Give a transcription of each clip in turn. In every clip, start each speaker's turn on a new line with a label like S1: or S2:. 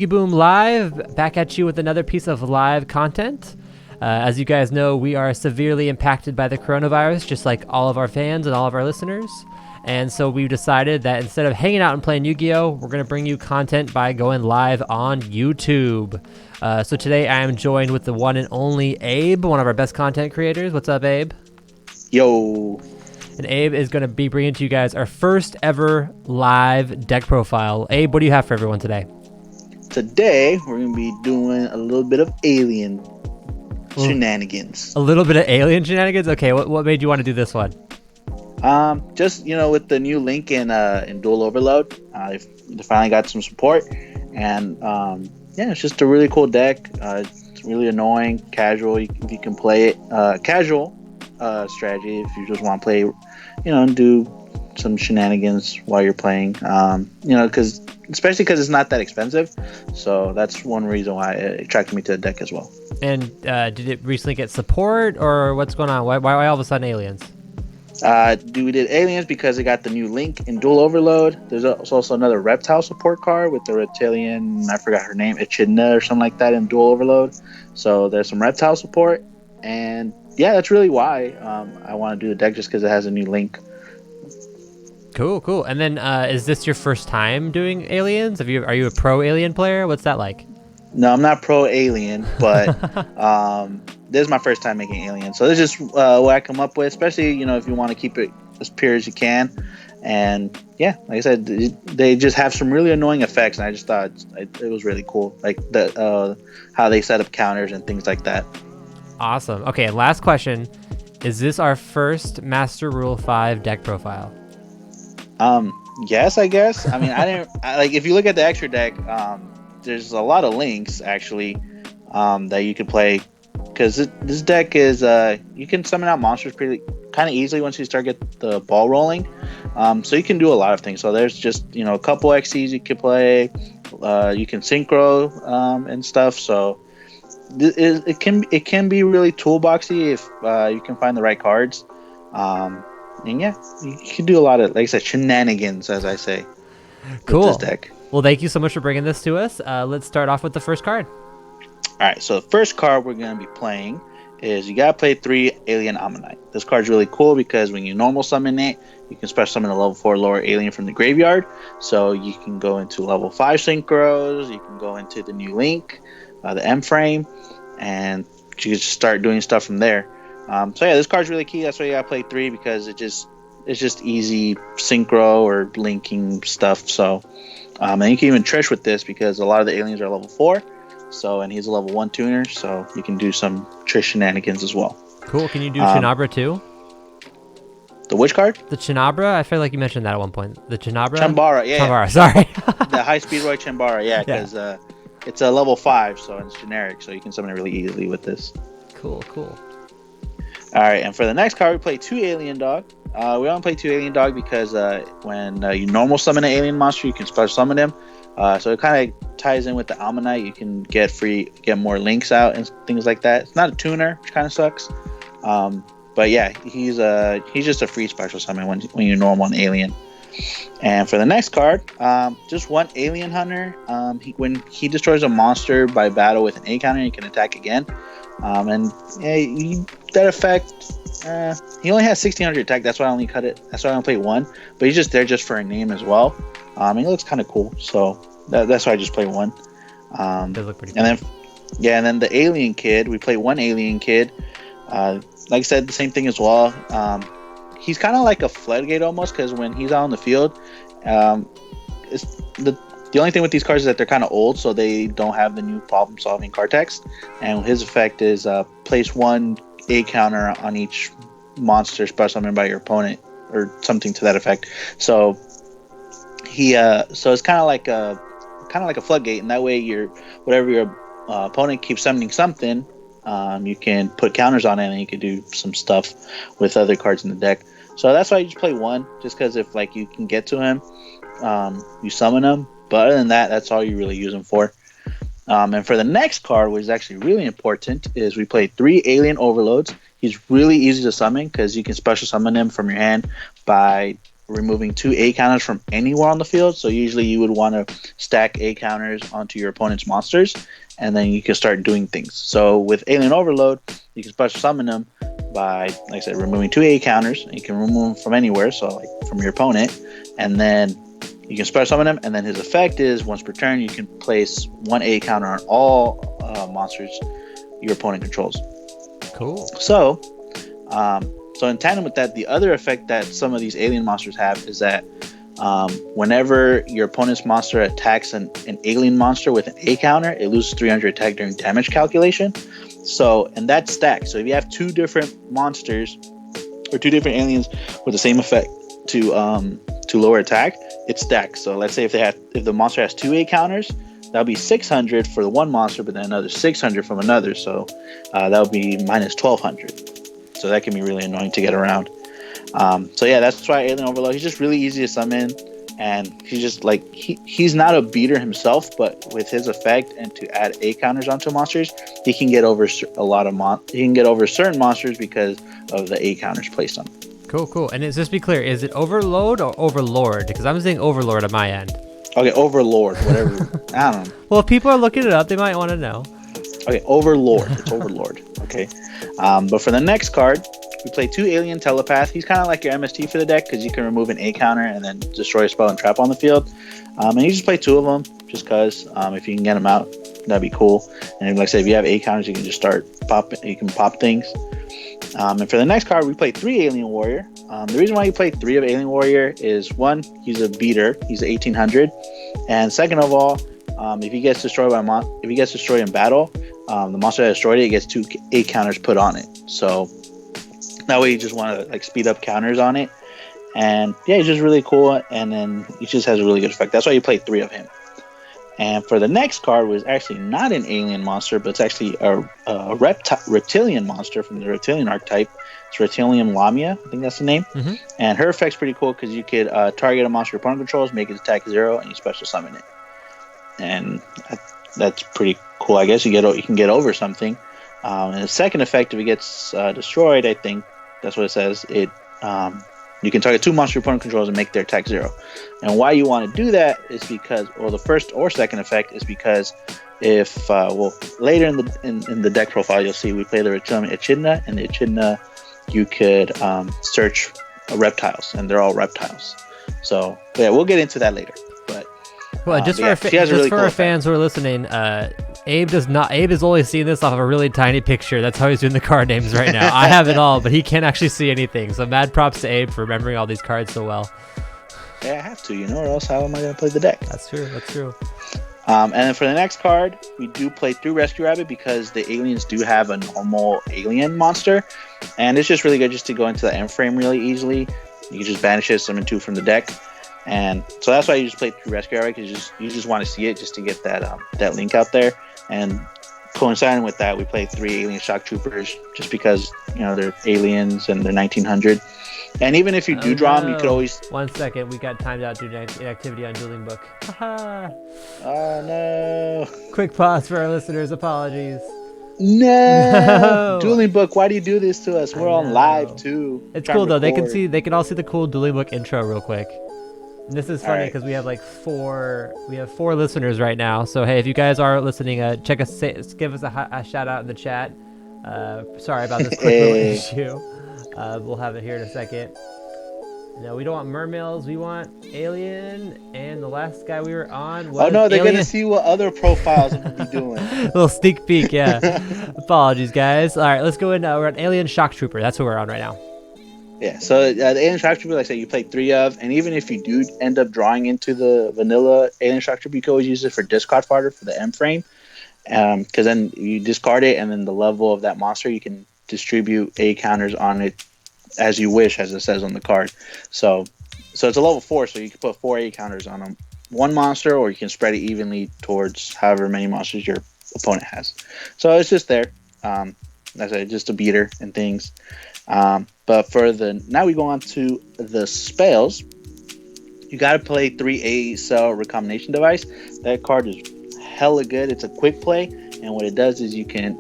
S1: YuGiBOOM Live, back at you with another piece of live content. As you guys know, we are severely impacted by the coronavirus, just like all of our fans and all of our listeners. And so we decided that instead of hanging out and playing Yu-Gi-Oh, we're going to bring you content by going live on YouTube. So today I am joined with the one and only Abe, one of our best content creators. What's up, Abe?
S2: Yo.
S1: And Abe is going to be bringing to you guys our first ever live deck profile. Abe, what do you have for everyone today?
S2: Today, we're going to be doing a little bit of alien shenanigans.
S1: A little bit of alien shenanigans? Okay, what made you want to do this one?
S2: Just, with the new link in Duel Overload, they finally got some support. And, it's just a really cool deck. It's really annoying, casual, if you can play it. Casual strategy if you just want to play, and do some shenanigans while you're playing. Especially because it's not that expensive. So that's one reason why it attracted me to the deck as well.
S1: And did it recently get support, or what's going on? Why all of a sudden aliens?
S2: We did aliens because it got the new link in Duel Overload. There's also another reptile support card with the reptilian, I forgot her name, Echidna or something like that in Duel Overload. So there's some reptile support. And yeah, that's really why I want to do the deck, just because it has a new link.
S1: Cool. And then is this your first time doing aliens? Are you a pro alien player? What's that like?
S2: No, I'm not pro alien, but this is my first time making aliens. So this is just what I come up with, especially, if you want to keep it as pure as you can. And yeah, like I said, they just have some really annoying effects, and I just thought it was really cool, like how they set up counters and things like that.
S1: Awesome. Okay, and last question. Is this our first Master Rule 5 deck profile?
S2: Yes, I guess. I mean, if you look at the extra deck, there's a lot of links actually, that you could play, because this deck is, you can summon out monsters pretty kind of easily once you start get the ball rolling. So you can do a lot of things. So there's just, a couple XCs you can play, you can synchro, and stuff. So it can be really toolboxy if you can find the right cards. And yeah, you can do a lot of, like I said, shenanigans, as I say.
S1: Cool.
S2: With this deck.
S1: Well, thank you so much for bringing this to us. Let's start off with the first card.
S2: All right, so the first card we're going to be playing is you got to play 3 Alien Ammonite. This card's really cool because when you normal summon it, you can special summon a level 4 lower alien from the graveyard. So you can go into level 5 synchros, you can go into the new link, the M frame, and you can just start doing stuff from there. So yeah, this card's really key. That's why you gotta play 3, because it's just easy synchro or linking stuff. So and you can even Trish with this, because a lot of the aliens are level 4. So, and he's a level 1 tuner, so you can do some Trish shenanigans as well.
S1: Cool. Can you do Chinabra too?
S2: The which card?
S1: The Chinabra? I feel like you mentioned that at one point. The Chinabra?
S2: Chum Bara, yeah.
S1: Chum Bara, sorry.
S2: The high speed Roy Chum Bara, yeah, because it's a level 5, so it's generic, so you can summon it really easily with this.
S1: Cool.
S2: All right, and for the next card, we play 2 Alien Dog. We only play 2 Alien Dog because when you normal summon an alien monster, you can special summon him. So it kind of ties in with the Ammonite. You can get more links out and things like that. It's not a tuner, which kind of sucks. But yeah, he's just a free special summon when you normal an alien. And for the next card, just 1 Alien Hunter. When he destroys a monster by battle with an A counter, he can attack again. That effect, he only has 1600 attack. That's why I only cut it. That's why I only play 1. But he's just there just for a name as well. He looks kind of cool. So that's why I just play 1.
S1: Does look pretty cool.
S2: And then the Alien Kid. We play 1 Alien Kid. Like I said, the same thing as well. He's kind of like a floodgate almost, because when he's out on the field, the only thing with these cards is that they're kind of old, so they don't have the new problem-solving card text. And his effect is place 1 A counter on each monster special summoned by your opponent, or something to that effect. So so it's kind of like a floodgate, and that way whatever your opponent keeps summoning something, you can put counters on it, and you can do some stuff with other cards in the deck. So that's why you just play 1, just because if you can get to him, you summon him. But other than that, that's all you really use him for. And for the next card, which is actually really important, is we play 3 Alien Overloads. He's really easy to summon because you can special summon him from your hand by removing 2 A counters from anywhere on the field. So usually you would want to stack A counters onto your opponent's monsters, and then you can start doing things. So with Alien Overload, you can special summon them by, like I said, removing 2 A counters. And you can remove them from anywhere, so like from your opponent, and then you can special summon him. And then his effect is once per turn, you can place 1 A counter on all monsters your opponent controls.
S1: Cool.
S2: So in tandem with that, the other effect that some of these alien monsters have is that whenever your opponent's monster attacks an alien monster with an A counter, it loses 300 attack during damage calculation. So, and that's stacked. So if you have 2 different monsters or 2 different aliens with the same effect to lower attack, it's stacked. So let's say if the monster has 2 A counters, that'll be 600 for the one monster, but then another 600 from another. So that would be minus 1200. So that can be really annoying to get around. So yeah, that's why Alien Overload, he's just really easy to summon, and he's just like, he's not a beater himself, but with his effect and to add A counters onto monsters, he can get over certain monsters because of the A counters placed on him.
S1: Cool. And just be clear, is it Overload or Overlord? Because I'm saying Overlord on my end.
S2: Okay, Overlord, whatever. I don't know.
S1: Well, if people are looking it up, they might want to know.
S2: Okay, Overlord. It's Overlord. Okay. But for the next card, we play 2 Alien Telepath. He's kind of like your MST for the deck because you can remove an A counter and then destroy a spell and trap on the field. And you just play 2 of them just because if you can get them out, that'd be cool. And like I said, if you have A counters, you can just start popping. You can pop things. And for the next card, we play 3 Alien Warrior. The reason why you play 3 of Alien Warrior is, 1, he's a beater. He's 1800. And second of all, if he gets destroyed in battle, the monster that destroyed it gets 2 A counters put on it. So that way you just want to like speed up counters on it. And yeah, he's just really cool. And then he just has a really good effect. That's why you play 3 of him. And for the next card was actually not an alien monster, but it's actually a reptilian monster from the reptilian archetype. It's Reptilian Lamia, I think that's the name. Mm-hmm. And her effect's pretty cool because you could target a monster your opponent controls, make its attack 0, and you special summon it. And that's pretty cool. I guess you can get over something. And the second effect, if it gets destroyed, I think that's what it says. You can target 2 monsters your opponent controls and make their attack 0. And why you want to do that is because, the first or second effect is because if later in the deck profile you'll see we play the Reptilian Echidna, and the Echidna you could search reptiles, and they're all reptiles. So yeah, we'll get into that later. But
S1: well, just for our fans who are listening, Abe is only seeing this off of a really tiny picture. That's how he's doing the card names right now. I have it all, but he can't actually see anything. So mad props to Abe for remembering all these cards so well.
S2: Yeah, I have to, or else how am I going to play the deck?
S1: That's true.
S2: And then for the next card, we do play 3 Rescue Rabbit because the aliens do have a normal alien monster. And it's just really good just to go into the end frame really easily. You can just banish it, summon 2 from the deck. And so that's why you just play 3 Rescue Rabbit, because you just want to see it just to get that link out there. And coinciding with that, we play 3 Alien Shock Troopers just because, they're aliens and they're 1900. And even if you do draw them, you could always...
S1: 1 second, we got timed out due to inactivity on Dueling Book.
S2: Oh, no.
S1: Quick pause for our listeners. Apologies.
S2: No. Dueling Book, why do you do this to us? We're on live, too.
S1: It's cool, though. They can all see the cool Dueling Book intro real quick. And this is funny because we have 4 listeners right now. So hey, if you guys are listening, give us a shout out in the chat. Sorry about this quick little issue. We'll have it here in a second. No, we don't want mermaids. We want alien. And the last guy we were on was
S2: they're going to see what other profiles we'll be doing.
S1: A little sneak peek, yeah. Apologies, guys. All right, let's go in. We're on Alien Shock Trooper. That's what we're on right now.
S2: Yeah, so the Alien Shock Trooper, like I said, you play 3 of, and even if you do end up drawing into the vanilla Alien Shock Trooper, you can always use it for discard fodder for the M frame, because then you discard it, and then the level of that monster, you can distribute A counters on it as you wish, as it says on the card. So it's a level 4, so you can put 4 A counters on one monster, or you can spread it evenly towards however many monsters your opponent has. So it's just there. Like I said, just a beater and things. But now we go on to the spells. You got to play 3 A cell recombination device. That card is hella good. It's a quick play, and what it does is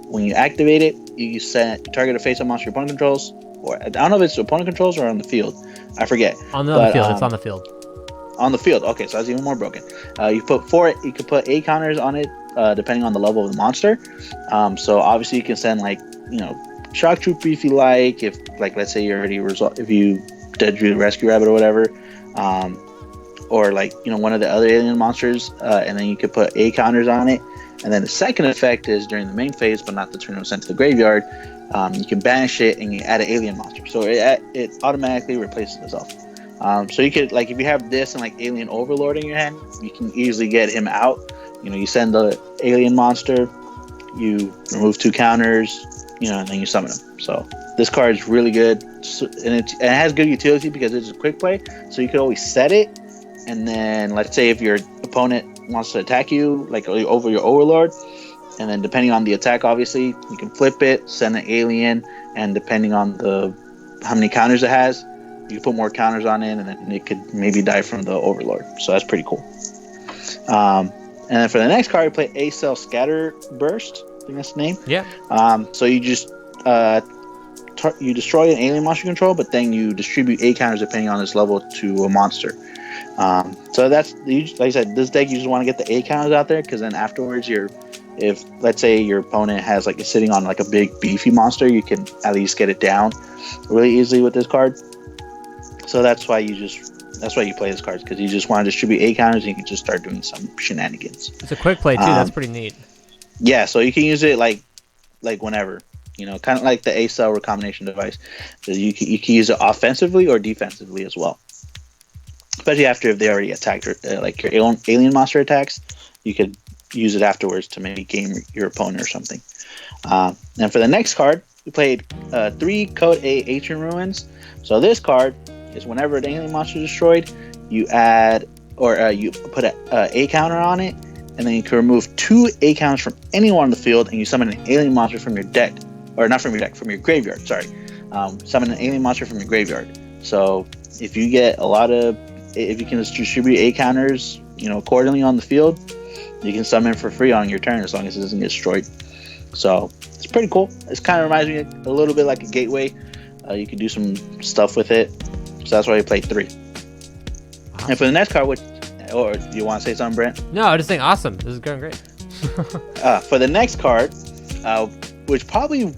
S2: when you activate it, you target a face-up monster your opponent controls, or I don't know if it's opponent controls or on the field. I forget.
S1: On the field. It's on the field.
S2: On the field. Okay, so that's even more broken. You could put 8 counters on it, depending on the level of the monster. So obviously you can send like, shock trooper if you like. If like, let's say you already if you dead drew the rescue rabbit or whatever, or like one of the other alien monsters, and then you could put 8 counters on it. And then the second effect is during the main phase, but not the turn it was sent to the graveyard. You can banish it and you add an alien monster, so it automatically replaces itself. So you could, like, if you have this and like Alien Overlord in your hand, you can easily get him out. You send the alien monster, you remove 2 counters, and then you summon him. So this card is really good, and it has good utility because it's a quick play. So you could always set it, and then let's say if your opponent wants to attack you, like over your Overlord, and then depending on the attack, obviously you can flip it, send an alien, and depending on how many counters it has, you can put more counters on it, and then it could maybe die from the Overlord. So that's pretty cool. And then for the next card, you play A-Cell Scatter Burst. I think that's the name.
S1: Yeah.
S2: So you just you destroy an alien monster control, but then you distribute 8 counters depending on its level to a monster. So that's, like I said, this deck you just want to get the 8 counters out there, because then afterwards if let's say your opponent has like is sitting on like a big beefy monster, you can at least get it down really easily with this card. So that's why you play this card, because you just want to distribute 8 counters and you can just start doing some shenanigans.
S1: It's a quick play too. That's pretty neat.
S2: Yeah, so you can use it like whenever, kind of like the A-Cell recombination device. So you can use it offensively or defensively as well. Especially after if they already attacked, like your alien monster attacks, you could use it afterwards to maybe game your opponent or something. And for the next card, we played 3 Code A Ancient Ruins. So this card is whenever an alien monster is destroyed, you add you put a counter on it, and then you can remove 2 A counters from anyone on the field, and you summon an alien monster from your deck, or not from your deck, from your graveyard. Sorry, summon an alien monster from your graveyard. So if you get if you can just distribute 8 counters, accordingly on the field, you can summon for free on your turn as long as it doesn't get destroyed. So it's pretty cool. It kind of reminds me a little bit like a gateway. You can do some stuff with it. So that's why we played 3. Wow. And for the next card, or do you want to say something, Brent?
S1: No, I was just saying awesome. This is going great.
S2: For the next card, which probably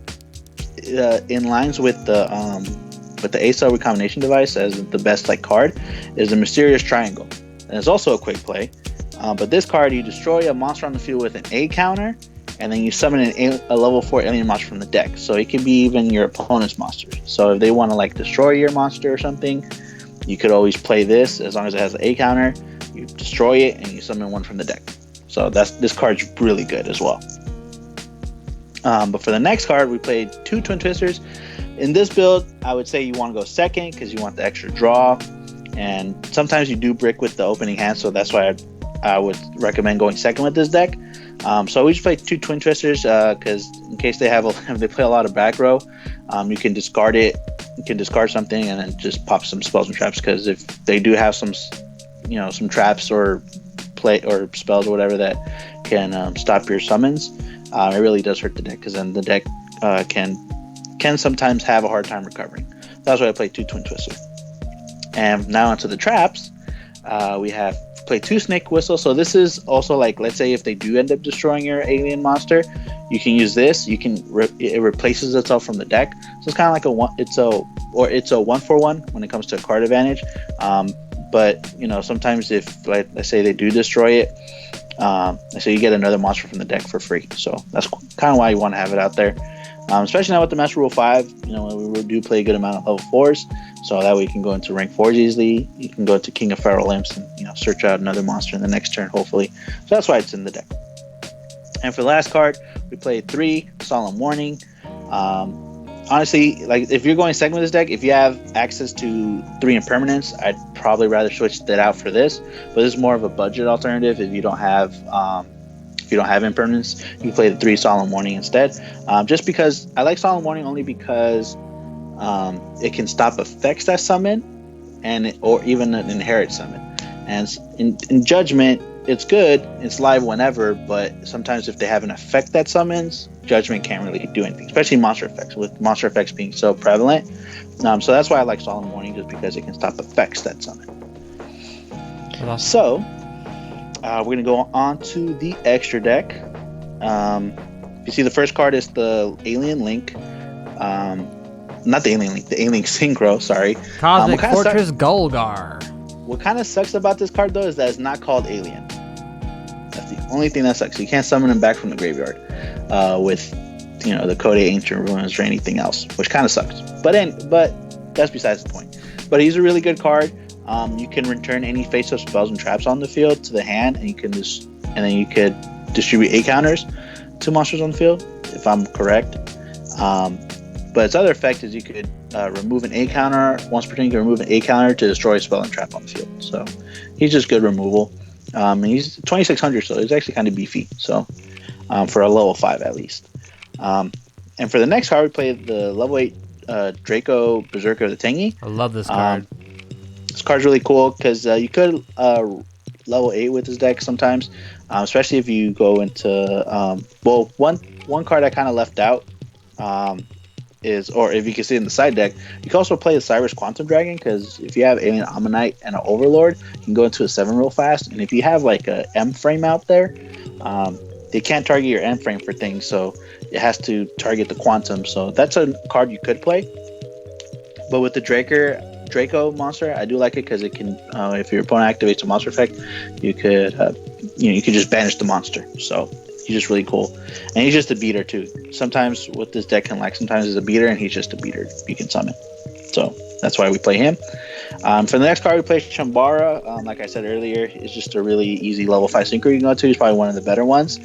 S2: in lines with the A-Cell recombination device as the best card, is the Mysterious Triangle. And it's also a quick play. But this card, you destroy a monster on the field with an A counter, and then you summon a level 4 alien monster from the deck. So it can be even your opponent's monsters. So if they want to destroy your monster or something, you could always play this. As long as it has an A counter, you destroy it and you summon one from the deck. So this card's really good as well. But for the next card, we played 2 Twin Twisters. In this build, I would say you want to go second because you want the extra draw, and sometimes you do brick with the opening hand, so that's why I would recommend going second with this deck. So we just played 2 Twin Twisters because in case they play a lot of back row, you can discard it. You can discard something and then just pop some spells and traps, because if they do have some traps or spells or whatever that can stop your summons, it really does hurt the deck, because then the deck can sometimes have a hard time recovering. That's why I played 2 Twin Twisters. And now onto the traps. We have played 2 Snake Whistle. So this is also let's say if they do end up destroying your alien monster, you can use this. You can it replaces itself from the deck. So it's kind of like it's a 1-for-1 when it comes to card advantage. But sometimes if let's say they do destroy it, so you get another monster from the deck for free. So that's kind of why you want to have it out there. Especially now with the Master Rule 5, we do play a good amount of level 4s, so that way you can go into rank 4s easily. You can go to King of Feral Imps and search out another monster in the next turn, hopefully. So that's why it's in the deck. And for the last card, we played 3 Solemn Warning. Honestly, if you're going second with this deck, if you have access to 3 Impermanence, I'd probably rather switch that out for this. But this is more of a budget alternative if you don't have Impermanence. You can play the 3 Solemn Warning instead. Just because I like Solemn Warning only because it can stop effects that summon or even an inherit summon. And in Judgment, it's good. It's live whenever, but sometimes if they have an effect that summons, Judgment can't really do anything, especially monster effects, with monster effects being so prevalent. So that's why I like Solemn Warning, just because it can stop effects that summon.
S1: Awesome.
S2: So we're going to go on to the extra deck. You see the first card is the Alien Link. Not the Alien Link, the Alien Synchro, sorry.
S1: Cosmic Fortress Golgar.
S2: What kind of sucks about this card, though, is that it's not called Alien. That's the only thing that sucks. You can't summon him back from the graveyard with, the Code Ancient Ruins or anything else, which kind of sucks. But that's besides the point. But he's a really good card. You can return any face-up spells and traps on the field to the hand, and then you could distribute 8 counters to monsters on the field, if I'm correct. But its other effect is you could remove an 8 counter. Once per turn, you can remove an 8 counter to destroy a spell and trap on the field. So he's just good removal. And he's 2600, so he's actually kind of beefy. So for a level 5 at least. And for the next card, we play the level 8 Draco Berserker of the Tengi.
S1: I love this card.
S2: This card's really cool because you could level 8 with this deck sometimes, especially if you go into one card I kind of left out or if you can see it in the side deck, you can also play the Cyrus Quantum Dragon, because if you have Alien Ammonite and an Overlord, you can go into a 7 real fast. And if you have like a M frame out there, they can't target your M frame for things, so it has to target the Quantum. So that's a card you could play. But with the Draco monster, I do like it because it can, if your opponent activates a monster effect, you could just banish the monster. So he's just really cool, and he's just a beater too. Sometimes what this deck can lack, sometimes is a beater, and he's just a beater you can summon. So that's why we play him. For the next card, we play Chum Bara. Like I said earlier, it's just a really easy level 5 synchro you can go to. He's probably one of the better ones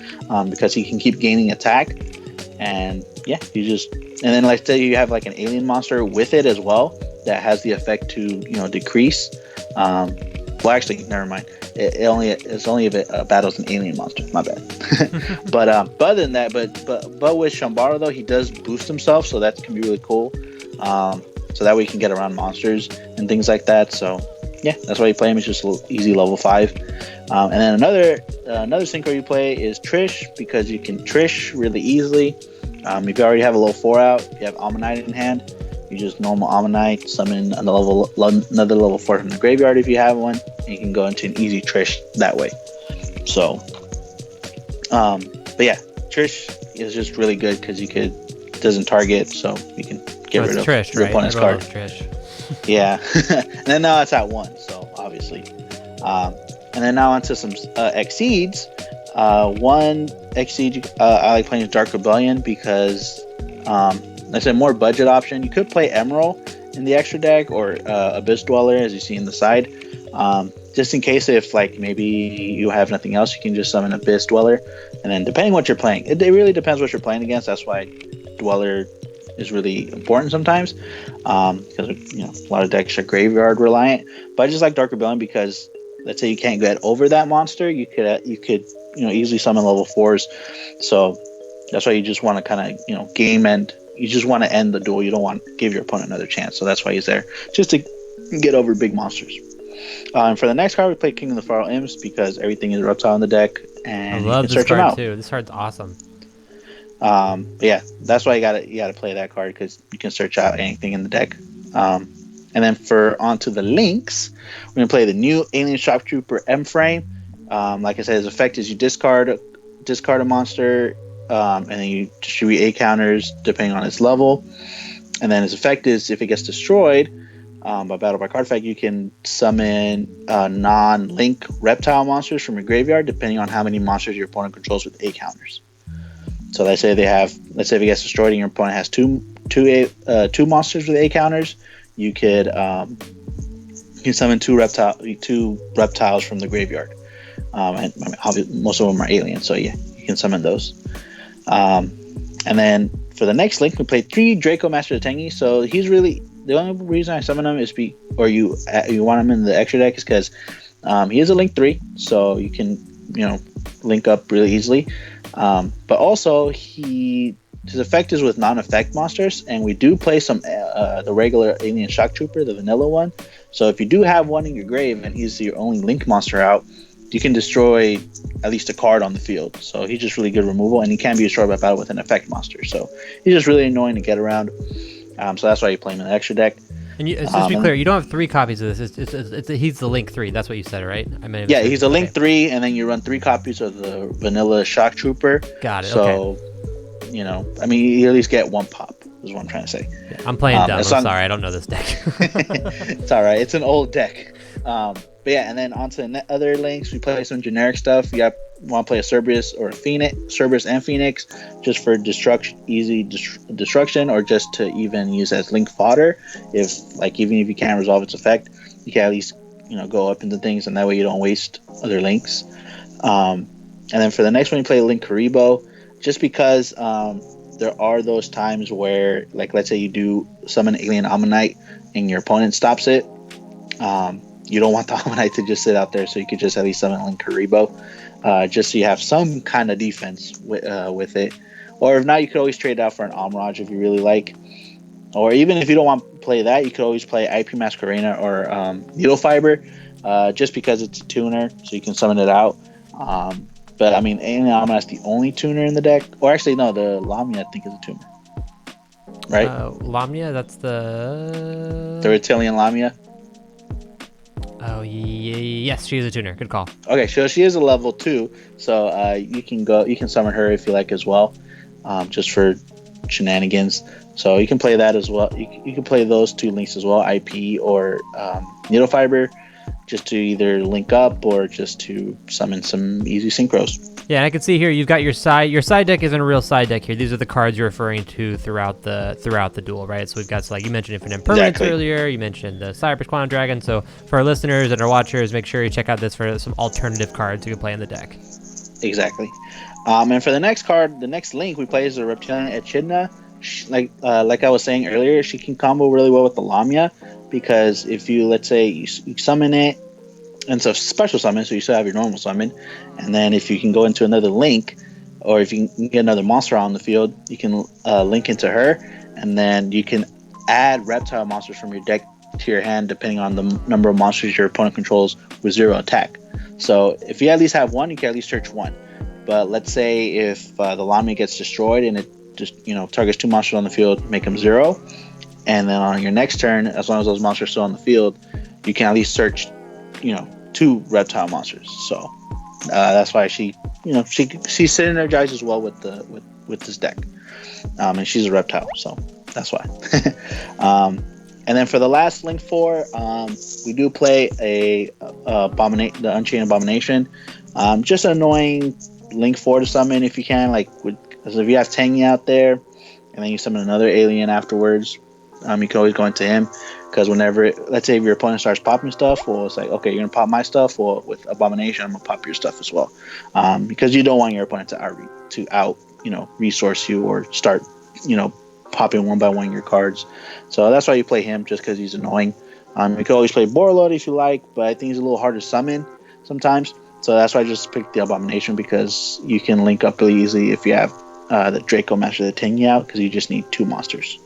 S2: because he can keep gaining attack, and yeah, and then like say you have like an alien monster with it as well that has the effect to decrease. Well, actually, never mind. It's only if it battles an alien monster. My bad. But other than that, but with Chum Bara though, he does boost himself, so that can be really cool. So that way you can get around monsters and things like that. So yeah, that's why you play him. It's just a little easy level 5. And then another synchro you play is Trish, because you can Trish really easily. If you already have a level 4 out, you have Ammonite in hand, you just normal Ammonite, summon another level 4 from the graveyard if you have one, and you can go into an easy Trish that way. So, but yeah, Trish is just really good because doesn't target, so you can get rid of
S1: Trish,
S2: your
S1: right?
S2: opponent's card.
S1: Trish.
S2: Yeah, and then now it's at 1, so obviously. And then now onto some Exceeds. One Exceed I like playing Dark Rebellion because like I said, more budget option. You could play Emerald in the extra deck or Abyss Dweller, as you see in the side. Just in case if like maybe you have nothing else, you can just summon Abyss Dweller. And then depending what you're playing, it really depends what you're playing against. That's why Dweller is really important sometimes, because a lot of decks are graveyard reliant. But I just like Dark Rebellion because let's say you can't get over that monster, you could easily summon level 4s. So that's why you just want to kind of game end. You just want to end the duel. You don't want to give your opponent another chance. So that's why he's there, just to get over big monsters. And for the next card, we play King of the Feral Imps because everything is reptile in the deck, and
S1: I love
S2: you can
S1: this
S2: search them
S1: card
S2: out.
S1: too. This card's awesome.
S2: But yeah, that's why you gotta play that card, because you can search out anything in the deck. And then onto the links, we're gonna play the new Alien Shock Trooper M frame. Like I said, his effect is you discard a monster, and then you distribute 8 counters depending on its level. And then his effect is if it gets destroyed by battle by card effect, you can summon non-link reptile monsters from your graveyard depending on how many monsters your opponent controls with 8 counters. So let's say if it gets destroyed and your opponent has two monsters with 8 counters, you could summon two reptiles from the graveyard. And most of them are alien, so yeah, you can summon those. And then for the next link, we play 3 Draco Master of Tengi. So he's really the only reason I summon him is you want him in the extra deck is because he is a link 3, so you can link up really easily. But also his effect is with non-effect monsters, and we do play some the regular Alien Shock Trooper, the vanilla one. So if you do have one in your grave and he's your only link monster out, you can destroy at least a card on the field. So he's just really good removal, and he can be destroyed by battle with an effect monster. So he's just really annoying to get around. So that's why you play him in the extra deck.
S1: And just to be clear, you don't have 3 copies of this. He's the Link 3. That's what you said, right?
S2: Yeah, he's a Link 3, and then you run 3 copies of the vanilla Shock Trooper.
S1: Got it.
S2: So, you at least get 1 pop, is what I'm trying to say.
S1: Yeah, I'm playing dumb. I'm sorry, I don't know this deck.
S2: It's all right. It's an old deck. But yeah, and then onto the other links, we play some generic stuff. You want to play a Cerberus or a Phoenix, Cerberus and Phoenix, just for easy destruction, or just to even use as link fodder. Even if you can't resolve its effect, you can at least go up into things, and that way you don't waste other links. And then for the next one, you play Link Karibo, just because there are those times where, like, let's say you do summon Alien Ammonite and your opponent stops it. You don't want the Ammonite to just sit out there, so you could just at least summon Link Karibo, just so you have some kind of defense with it. Or if not, you could always trade out for an Omraj if you really like. Or even if you don't want to play that, you could always play IP Masquerena or Needle Fiber, just because it's a tuner, so you can summon it out. But I mean, Alien Ammonite's the only tuner in the deck. Or actually, no, the Lamia I think is a tuner. Right?
S1: Lamia, that's the
S2: reptilian Lamia.
S1: Oh, yes, she is a tuner. Good call.
S2: Okay, so she is a level 2, so you can summon her if you like as well, just for shenanigans. So you can play that as well. You can play those 2 links as well, IP or Needle Fiber, just to either link up or just to summon some easy synchros.
S1: Yeah, and I can see here you've got your side. Your side deck isn't a real side deck here. These are the cards you're referring to throughout the duel, right? So we've got, like you mentioned, Infinite Impermanence earlier. You mentioned the Cyberus Quantum Dragon. So for our listeners and our watchers, make sure you check out this for some alternative cards you can play in the deck.
S2: Exactly. And for the next card, the next link we play is the Reptilian Echidna. Like I was saying earlier, she can combo really well with the Lamia, because if you, let's say, you summon it, and it's a special summon, so you still have your normal summon, and then if you can go into another link, or if you can get another monster on the field, you can link into her, and then you can add reptile monsters from your deck to your hand, depending on the number of monsters your opponent controls with 0 attack. So if you at least have 1, you can at least search 1. But let's say if the Lamia gets destroyed and it just targets 2 monsters on the field, make them 0, and then on your next turn, as long as those monsters are still on the field, you can at least search 2 reptile monsters. So that's why she synergizes well with this deck, and she's a reptile, so that's why. And then for the last link 4, we do play the Unchained Abomination. Just an annoying link 4 to summon if you can, so if you have Tangy out there and then you summon another alien afterwards, you can always go into him, because whenever, let's say if your opponent starts popping stuff, well, it's like, okay, you're gonna pop my stuff, well, with Abomination I'm gonna pop your stuff as well, because you don't want your opponent to out resource you, or start popping one by one your cards. So that's why you play him, just because he's annoying. You can always play Borreload if you like, but I think he's a little hard to summon sometimes, so that's why I just picked the Abomination, because you can link up really easily if you have the Draco Master the Tangy out, because you just need 2 monsters.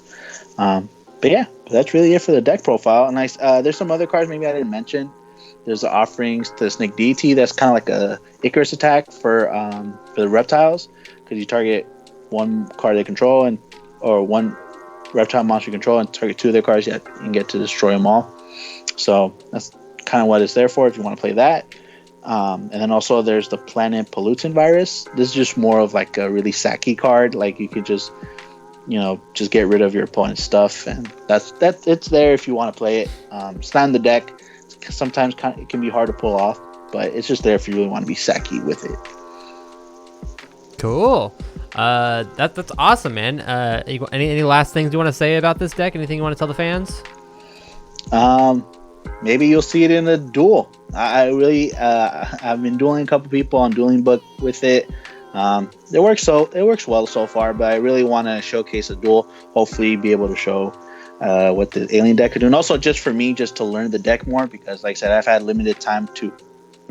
S2: But yeah, that's really it for the deck profile. And there's some other cards maybe I didn't mention. There's the Offerings to the Snake Deity. That's kind of like a Icarus attack for the reptiles, because you target 1 card they control, or 1 reptile monster you control, and target 2 of their cards. You can get to destroy them all. So that's kind of what it's there for if you want to play that. And then also there's the Planet Pollutant Virus. This is just more of like a really sacky card. Like you could just get rid of your opponent's stuff, and that's it's there if you want to play it. It's not in the deck. Sometimes it can be hard to pull off, but it's just there if you really want to be sacky with it.
S1: Cool. That's awesome, man. Any last things you want to say about this deck? Anything you want to tell the fans?
S2: Maybe you'll see it in the duel. I really I've been dueling a couple people on Dueling Book with it. It works well so far, but I really want to showcase a duel. Hopefully be able to show what the alien deck could do, and also just for me, just to learn the deck more, because like I said, I've had limited time to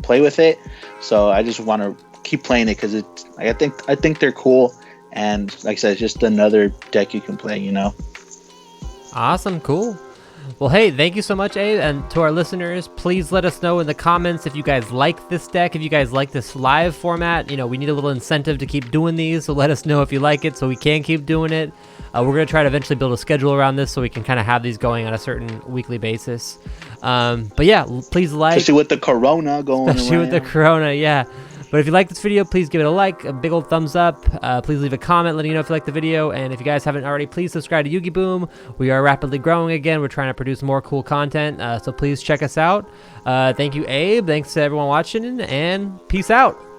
S2: play with it, so I just want to keep playing it, because I think they're cool, and like I said, it's just another deck you can play.
S1: Awesome, cool. Well, hey, thank you so much, Abe, and to our listeners, please let us know in the comments if you guys like this deck, if you guys like this live format. You know, we need a little incentive to keep doing these, so let us know if you like it so we can keep doing it. We're going to try to eventually build a schedule around this so we can kind of have these going on a certain weekly basis. But yeah, please like.
S2: Especially with the corona going
S1: Especially
S2: around.
S1: with the corona, yeah. But if you like this video, please give it a like, a big old thumbs up. Please leave a comment letting you know if you like the video. And if you guys haven't already, please subscribe to YuGiBOOM. We are rapidly growing again. We're trying to produce more cool content. So please check us out. Thank you, Abe. Thanks to everyone watching, and peace out.